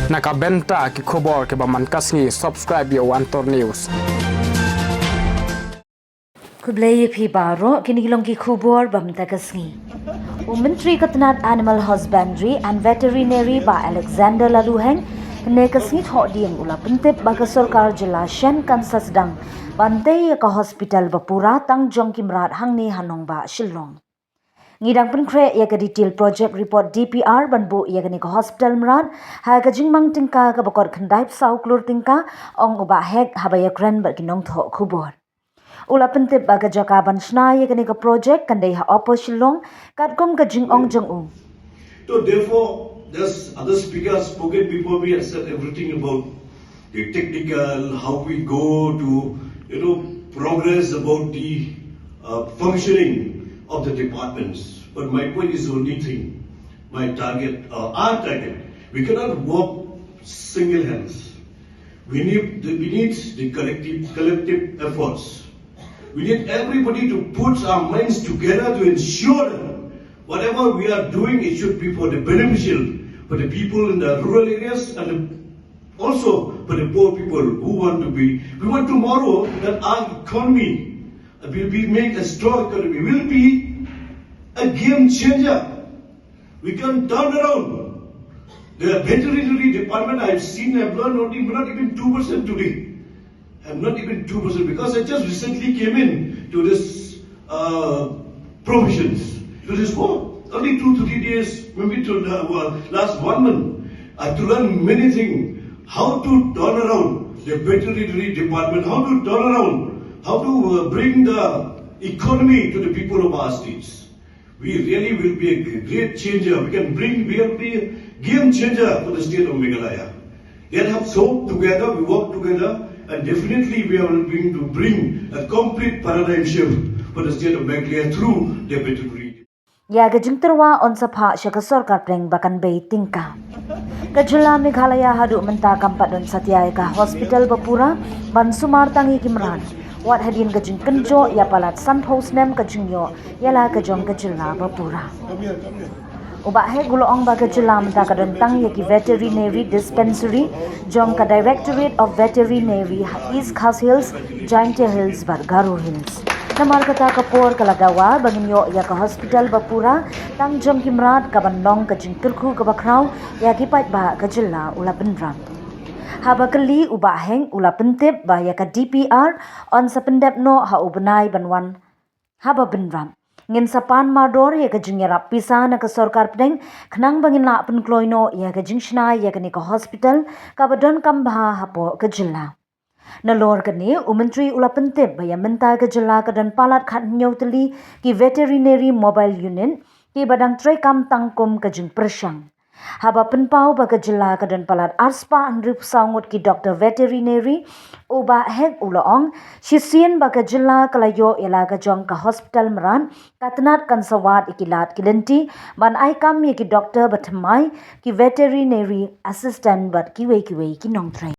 Nakabenta ki khobor ke baman kasngi subscribe yo Antor News. Kublai phi baro kinigilong ki khubor bamta kasngi. Ministry Katnat Animal Husbandry and Veterinary ba Alexander Laluheng ne kasngi tho ding ula pentep ba ka sarkar jila Shen Kansas dang bantay ka hospital bapura tang jong kimrat hangni hanong ba Shillong. Ngidang pynkhreh ya ka detail project report DPR banbu ya ka ni ka hospital mrad ha ka jingmang tingka ka bakor khandai sau klur tingka ong uba hek habaya kran ba kinong tho khubor. Ula pentip baga jaka ban shna ye kani ka project kandai ha Upper Shillong kat kom ka jing ong jong u. So therefore, there's other speakers spoken before me and said everything about the technical, how we go to progress about the functioning of the departments. But my point is only thing, my target, our target. We cannot work single hands. We need the collective efforts. We need everybody to put our minds together to ensure that whatever we are doing, it should be for the beneficial, for the people in the rural areas and also for the poor people who want to be. We want tomorrow that our economy will be made a strong economy, will be a game changer. We can turn around. The veterinary department I have seen, I have learned not even 2% today. I'm not even 2% because I just recently came in to this provisions, to this work. Only 2-3 days, maybe to last 1 month. I have to learn many things. How to turn around the veterinary department, how to turn around, how to bring the economy to the people of our states. We really will be a great changer. We will be a game changer for the state of Meghalaya. Let us hope together, we work together, and definitely we are going to bring a complete paradigm shift for the state of Meghalaya through the veterinary. Ya ga jingterwa on sapha shaka sarkar preng bakan bei tingka. Ka jila Meghalaya hadu menta kampat don satyai ka hospital bapura ban sumar tangi kimran. Wat hadin ka jing kenjo ya palat san house nem ka jingyo yala ka jong ka jila bapura. Uba he guloong ba ka jila menta ka don tang ya ki veterinary dispensary jong ka Directorate of Veterinary East Khas Hills, Giant Hills, Bargaro Hills. Namar kata kapor kalagawa banginyo ya ka hospital bapura tang jong kimrat ka bandong ka jingkirku ka bakraw ya ki pait ba ka jila ula benram. Haba kali uba heng ula pentip ba ya ka DPR on sa pendep no ha ubenai banwan haba benram. Ngin sapan mador ya ka jingyarap pisa na ka sarkar pedeng khnang bangin la penkloino ya ka jingshna ya ka ni ka hospital ka badon kambha hapo ka jila. Nalor kani Ministry ula pentip ba ya menta ka jila ka dan palat khat nyauteli ki veterinary mobile unit ki badang tray kam tangkom ka jing persyang. Haba penpau ba ka jila ka dan palat arspa andrip saungut ki Dr. Veterinary uba hek ulaong sisien ba ka jila kalayo ila ka jong ka hospital meran katnat kan sawat ikilat kilenti ban ai kam ye ki doctor batamai ki veterinary assistant bat kiwe ki nong tray.